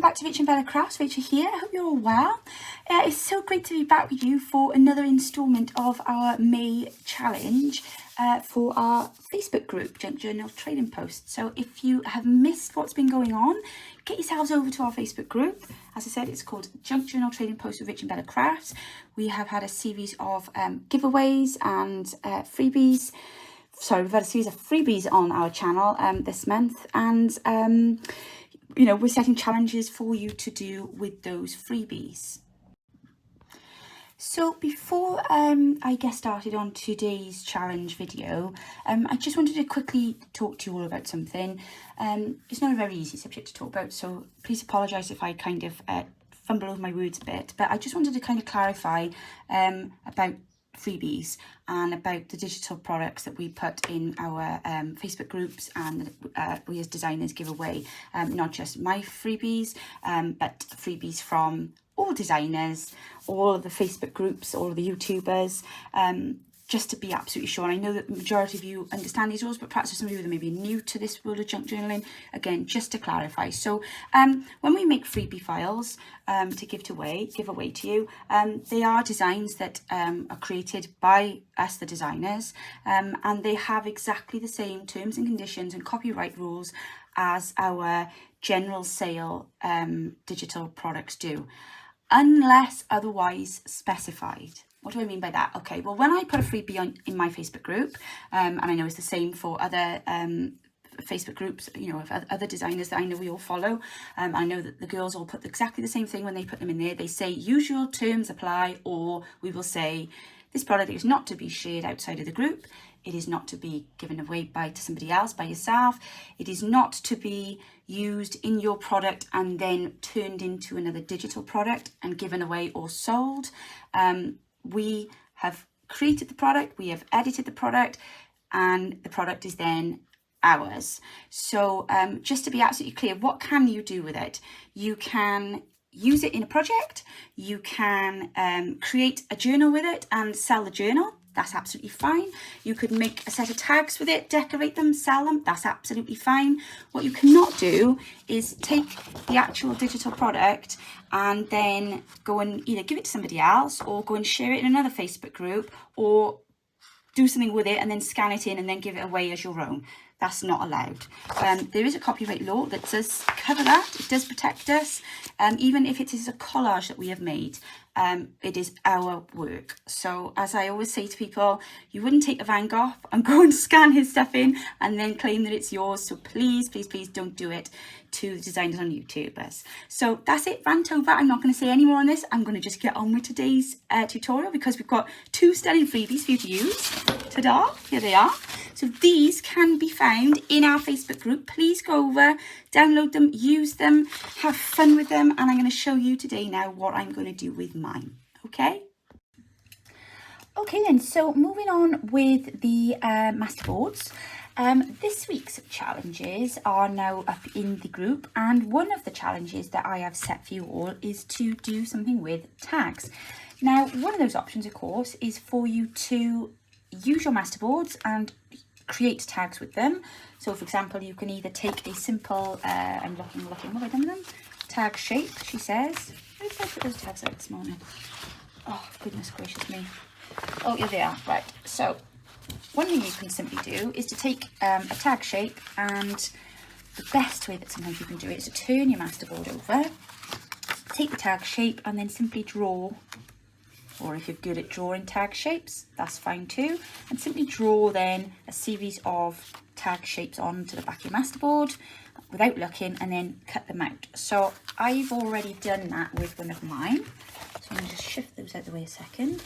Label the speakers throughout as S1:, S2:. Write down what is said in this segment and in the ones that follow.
S1: back to Rach and Bella Crafts. Rachel here. I hope you're all well. It's so great to be back with you for another instalment of our May challenge for our Facebook group, Junk Journal Trading Post. So if you have missed what's been going on, get yourselves over to our Facebook group. As I said, it's called Junk Journal Trading Post with Rach and Bella Crafts. We have had a series of giveaways and freebies. Sorry, we've had a series of freebies on our channel this month, and you know, we're setting challenges for you to do with those freebies. So before I get started on today's challenge video, I just wanted to quickly talk to you all about something. It's not a very easy subject to talk about, so please apologise if I kind of fumble over my words a bit, but I just wanted to kind of clarify about freebies and about the digital products that we put in our Facebook groups and we as designers give away, not just my freebies, but freebies from all designers, all of the Facebook groups, all of the YouTubers, just to be absolutely sure. And I know that the majority of you understand these rules, but perhaps there's some of you that may be new to this world of junk journaling. Again, just to clarify. So when we make freebie files to give away to you, they are designs that are created by us, the designers, and they have exactly the same terms and conditions and copyright rules as our general sale digital products do, unless otherwise specified. What do I mean by that? Okay, well, when I put a freebie in my Facebook group, and I know it's the same for other Facebook groups, you know, of other designers that I know we all follow. I know that the girls all put exactly the same thing when they put them in there. They say usual terms apply, or we will say this product is not to be shared outside of the group. It is not to be given away to somebody else, by yourself. It is not to be used in your product and then turned into another digital product and given away or sold. We have created the product, we have edited the product, and the product is then ours. So just to be absolutely clear, what can you do with it? You can use it in a project, you can create a journal with it and sell the journal. That's absolutely fine. You could make a set of tags with it, decorate them, sell them. That's absolutely fine. What you cannot do is take the actual digital product and then go and either give it to somebody else or go and share it in another Facebook group or do something with it and then scan it in and then give it away as your own. That's not allowed. There is a copyright law that does cover that. It does protect us. Even if it is a collage that we have made, it is our work. So as I always say to people, you wouldn't take a Van Gogh and go and scan his stuff in and then claim that it's yours. So please, please, please don't do it to the designers on YouTubers. So that's it, rant over. I'm not going to say any more on this. I'm going to just get on with today's tutorial because we've got two stunning freebies for you to use. Ta-da, here they are. So these can be found in our Facebook group. Please go over, download them, use them, have fun with them. And I'm going to show you today now what I'm going to do with mine. Okay? Okay then, so moving on with the Masterboards. This week's challenges are now up in the group, and one of the challenges that I have set for you all is to do something with tags. Now, one of those options, of course, is for you to use your Masterboards and create tags with them. So, for example, you can either take a simple, I'm looking, what have I done with them? Tag shape, she says. Where did I put those tags out this morning? Oh, goodness gracious me. Oh, here they are. Right, so one thing you can simply do is to take a tag shape, and the best way that sometimes you can do it is to turn your Masterboard over, take the tag shape and then simply draw, or if you're good at drawing tag shapes, that's fine too, and simply draw then a series of tag shapes onto the back of your Masterboard without looking and then cut them out. So I've already done that with one of mine, so I'm going to just shift those out of the way a second.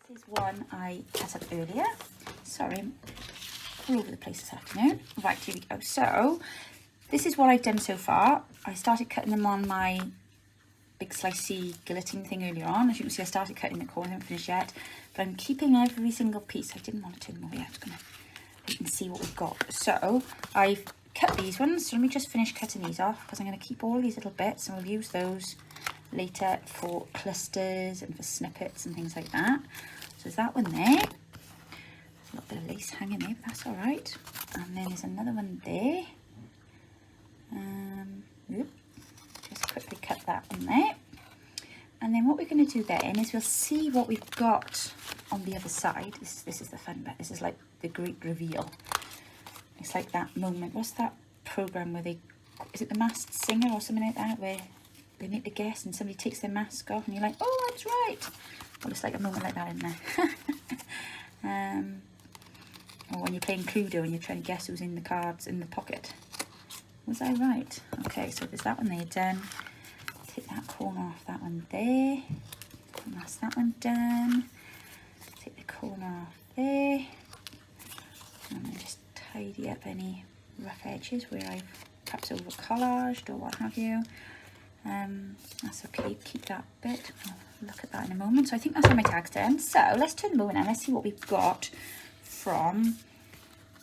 S1: This is one I cut up earlier. Sorry, all over the place this afternoon. Right, here we go. So this is what I've done so far. I started cutting them on my big slicey guillotine thing earlier on. As you can see, I started cutting the corner, I haven't finished yet, but I'm keeping every single piece. I didn't want to turn them over yet. I'm just gonna wait and see what we've got. So I've cut these ones, so let me just finish cutting these off, because I'm going to keep all these little bits and we'll use those later for clusters and for snippets and things like that. So there's that one there. There's a little bit of lace hanging there, but that's all right. And then there's another one there. Just quickly cut that one there. And then what we're going to do then is we'll see what we've got on the other side. This is the fun bit. This is like the great reveal. It's like that moment. What's that program where is it The Masked Singer or something like that, where they make the guess and somebody takes their mask off and you're like, oh, that's right. Well, it's like a moment like that, isn't there? Or when you're playing Cluedo and you're trying to guess who's in the cards in the pocket. Was I right? Okay, so there's that one there done. Take that corner off that one there. And that's that one done. Take the corner off there. And then just tidy up any rough edges where I've perhaps over collaged or what have you. That's okay, keep that bit. I'll look at that in a moment. So I think that's all my tags done. So let's turn them over now. Let's see what we've got from,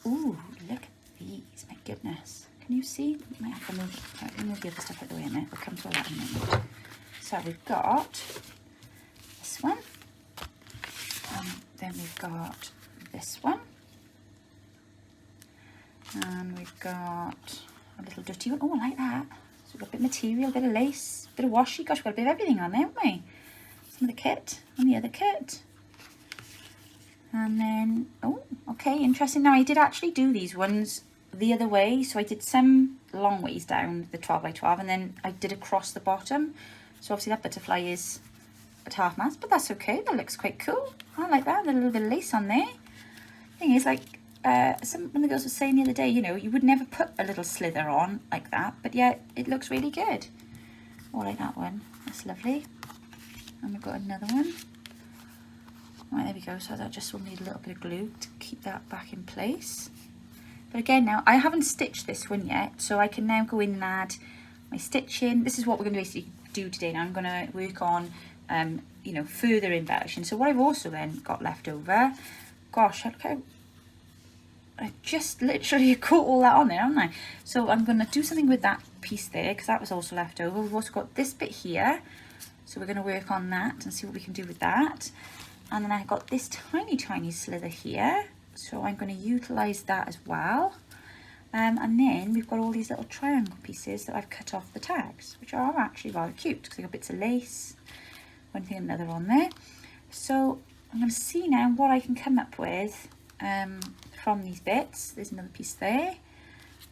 S1: ooh, look at these, my goodness. Can you see? I might have to move the other stuff out of the way in a minute. We'll come to all that in a minute. So we've got this one. Then we've got this one. And we've got a little dirty one. Oh, I like that. So we've got a bit of material, a bit of lace, a bit of washi. Gosh, we've got a bit of everything on there, haven't we? Some of the kit and the other kit. And then, oh, okay, interesting. Now, I did actually do these ones the other way. So I did some long ways down the 12 by 12 and then I did across the bottom. So obviously that butterfly is at half mast, but that's okay. That looks quite cool. I like that. A little bit of lace on there. Thing is, like, one of the girls was saying the other day, you know, you would never put a little slither on like that, but yet it looks really good. Oh, I like that one. That's lovely. And we've got another one. Right, there we go. So that just will need a little bit of glue to keep that back in place. But again, now I haven't stitched this one yet, so I can now go in and add my stitching. This is what we're going to basically do today. Now I'm going to work on, you know, further embellishing. So what I've also then got left over, gosh, look how I just literally caught all that on there, haven't I? So I'm going to do something with that piece there because that was also left over. We've also got this bit here, so we're going to work on that and see what we can do with that. And then I've got this tiny slither here, so I'm going to utilise that as well. And then we've got all these little triangle pieces that I've cut off the tags, which are actually rather cute because they've got bits of lace, one thing and another on there. So I'm going to see now what I can come up with from these bits. There's another piece there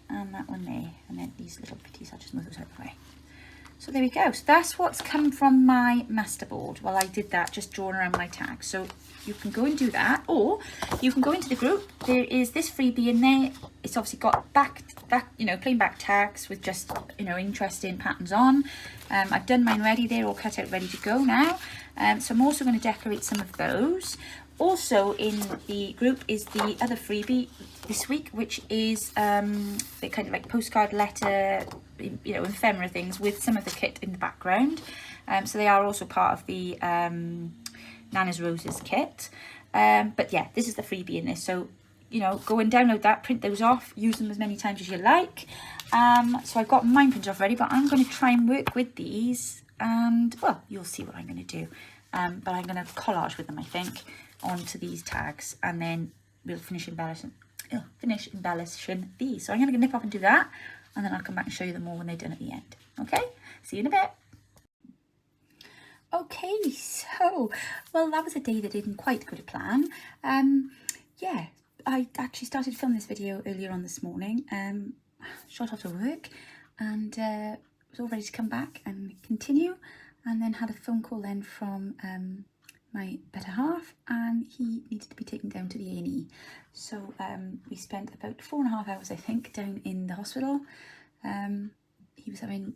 S1: and that one there, and then these little bitties, I'll just move those out of the way. So there we go. So that's what's come from my Masterboard. Well, I did that just drawing around my tags. So you can go and do that, or you can go into the group. There is this freebie in there. It's obviously got back, you know, plain back tags with just, you know, interesting patterns on. I've done mine ready. They're all cut out, ready to go now. So I'm also going to decorate some of those. Also in the group is the other freebie this week, which is the kind of like postcard letter, you know, ephemera things with some of the kit in the background. So they are also part of the Nana's Roses kit. But yeah, this is the freebie in this. So, you know, go and download that, print those off, use them as many times as you like. So I've got mine printed off ready, but I'm going to try and work with these and, well, you'll see what I'm going to do. But I'm going to collage with them, I think, onto these tags, and then we'll finish embellishing these. So I'm going to nip off and do that, and then I'll come back and show you them all when they're done at the end. Okay, see you in a bit. Okay, so, well, that was a day that didn't quite go to plan. Yeah, I actually started filming this video earlier on this morning, shot off to work, and was all ready to come back and continue, and then had a phone call then from my better half, and he needed to be taken down to the A&E. So we spent about 4.5 hours, I think, down in the hospital. He was having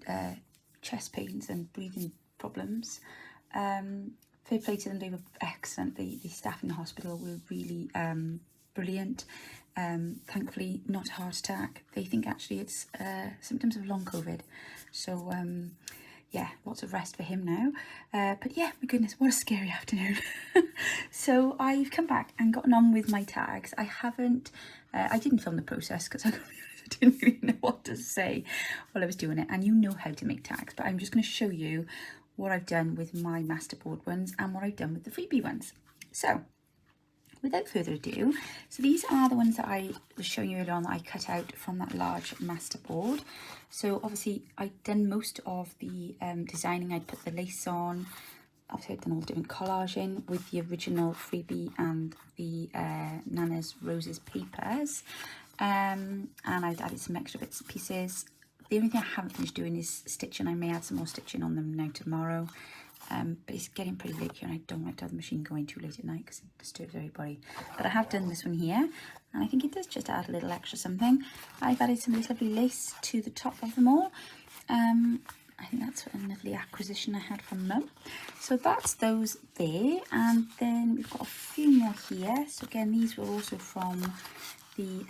S1: chest pains and breathing problems. Fair play to them, they were excellent. The staff in the hospital were really brilliant. Thankfully not a heart attack. They think actually it's symptoms of long COVID. So yeah, lots of rest for him now. But yeah, my goodness, what a scary afternoon. So I've come back and gotten on with my tags. I didn't film the process because I didn't really know what to say while I was doing it. And you know how to make tags, but I'm just going to show you what I've done with my Masterboard ones and what I've done with the freebie ones. So without further ado, so these are the ones that I was showing you earlier on that I cut out from that large Masterboard. So obviously I'd done most of the designing. I'd put the lace on. Obviously I'd done all the different collaging with the original freebie and the Nana's Roses papers. And I've added some extra bits and pieces. The only thing I haven't finished doing is stitching. I may add some more stitching on them now tomorrow. But it's getting pretty late here and I don't like to have the machine going too late at night because it disturbs everybody. But I have done this one here and I think it does just add a little extra something. I've added some of this lovely lace to the top of them all. I think that's a lovely acquisition I had from Mum. So that's those there, and then we've got a few more here. So again, these were also from the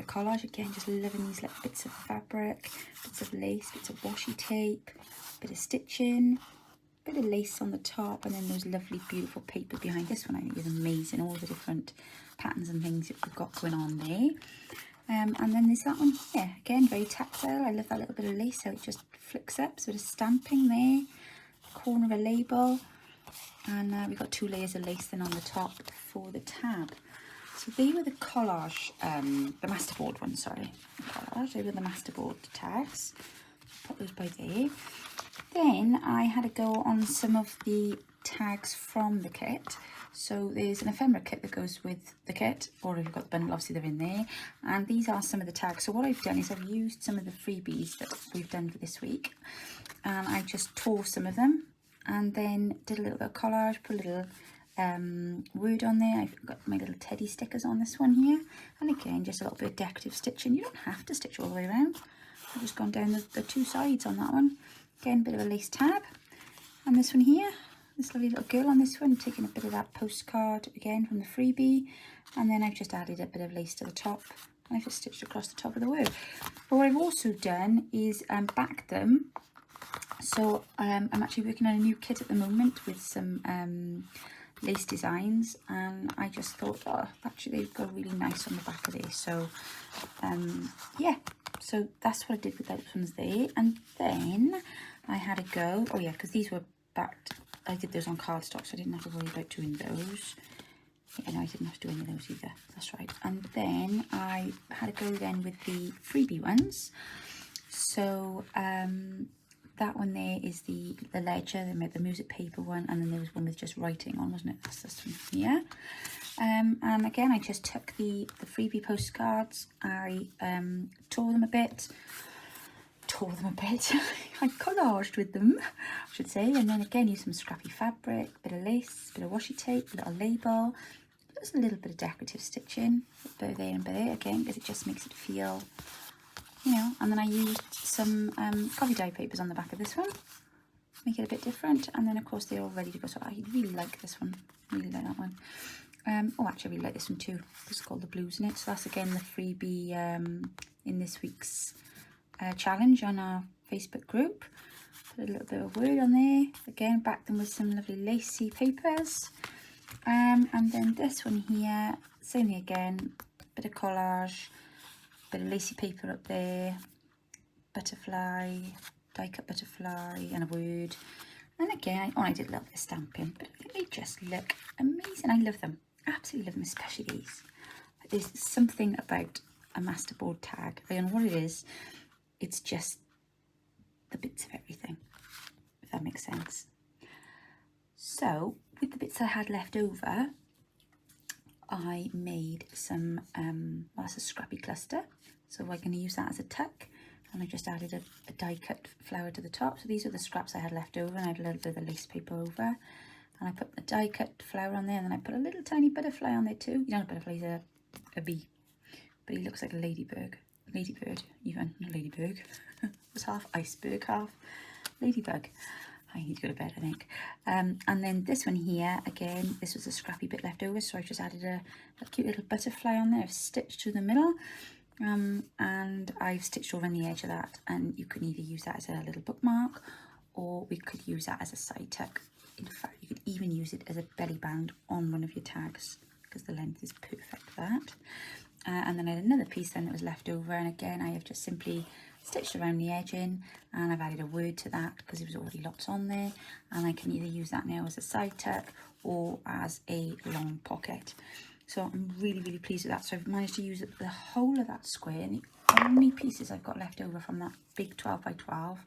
S1: collage. Again, just loving these little bits of fabric, bits of lace, bits of washi tape, bit of stitching, bit of lace on the top, and then those lovely beautiful papers behind. This one I think is amazing, all the different patterns and things that we've got going on there. And then there's that one here, again very tactile. I love that little bit of lace, so it just flicks up, sort of stamping there, corner of a label, and we've got 2 layers of lace then on the top for the tab. So they were the collage, the Masterboard ones, sorry, collage, they were the Masterboard tags. Put those by there. Then I had to go on some of the tags from the kit. So there's an ephemera kit that goes with the kit, or if you've got the bundle, obviously they're in there. And these are some of the tags. So what I've done is I've used some of the freebies that we've done for this week, and I just tore some of them and then did a little bit of collage, put a little word on there. I've got my little teddy stickers on this one here, and again just a little bit of decorative stitching. You don't have to stitch all the way around. I've just gone down the 2 sides on that one. Again, a bit of a lace tab. And this one here, this lovely little girl on this one, taking a bit of that postcard again from the freebie, and then I've just added a bit of lace to the top, and I've just stitched across the top of the word. But what I've also done is backed them. So I'm actually working on a new kit at the moment with some lace designs, and I just thought, oh, actually they've got really nice on the back of this. So yeah, so that's what I did with those ones there. And then I had a go, oh yeah, because these were backed. I did those on cardstock, so I didn't have to worry about doing those. Yeah, no, I didn't have to do any of those either. That's right. And then I had a go then with the freebie ones. So that one there is the ledger, the music paper one, and then there was one with just writing on, wasn't it? That's this one here. And again, I just took the freebie postcards. I tore them a bit. I collaged with them, I should say, and then again used some scrappy fabric, bit of lace, bit of washi tape, a little label, just a little bit of decorative stitching, a bit there and there again, because it just makes it feel, you know. And then I used some coffee dye papers on the back of this one, make it a bit different. And then of course they're all ready to go. So I really like this one, really like that one. Oh, actually I really like this one too. It's called the Blues in it. So that's again the freebie in this week's challenge on our Facebook group. Put a little bit of word on there. Again, back them with some lovely lacy papers. And then this one here, same thing again, bit of collage, bit of lacy paper up there, butterfly, die cut butterfly, and a word. And again, I did a little bit of stamping, but they just look amazing. I love them, absolutely love them, especially these. There's something about a Masterboard tag. I don't know what it is. It's just the bits of everything, if that makes sense. So with the bits I had left over, I made some, well, that's a scrappy cluster. So we're going to use that as a tuck. And I just added a die cut flower to the top. So these are the scraps I had left over, and I had a little bit of the lace paper over. And I put the die cut flower on there, and then I put a little tiny butterfly on there too. You know, a butterfly is a bee, but he looks like a ladybird even, not ladybird. It's half iceberg, half ladybug. I need to go to bed, I think. And then this one here, again, this was a scrappy bit left over, so I've just added a cute little butterfly on there. I've stitched through the middle, and I've stitched over on the edge of that, and you can either use that as a little bookmark, or we could use that as a side tuck. In fact, you could even use it as a belly band on one of your tags, because the length is perfect for that. And then I had another piece then that was left over, and again I have just simply stitched around the edging, and I've added a word to that because there was already lots on there, and I can either use that now as a side tuck or as a long pocket. So I'm really pleased with that. So I've managed to use the whole of that square, and the only pieces I've got left over from that big 12 by 12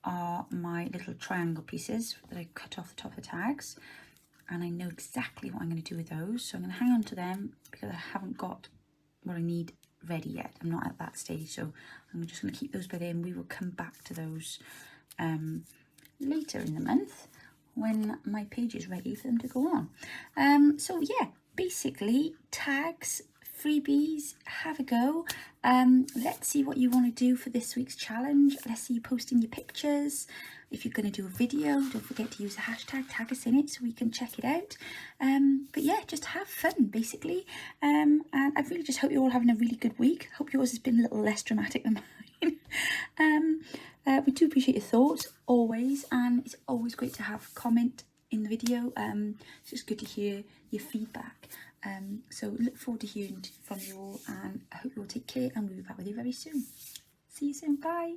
S1: are my little triangle pieces that I cut off the top of the tags, and I know exactly what I'm going to do with those, so I'm going to hang on to them because I haven't got what I need ready yet. I'm not at that stage, so I'm just going to keep those by there, and we will come back to those later in the month when my page is ready for them to go on. So yeah, basically tags, freebies, have a go. Let's see what you want to do for this week's challenge. Let's see you posting your pictures. If you're going to do a video, don't forget to use the hashtag, tag us in it so we can check it out. But yeah, just have fun basically. And I really just hope you're all having a really good week. Hope yours has been a little less dramatic than mine. We do appreciate your thoughts always, and it's always great to have comment in the video. It's just good to hear your feedback. So look forward to hearing from you all, and I hope you all take care, and we'll be back with you very soon. See you soon. Bye.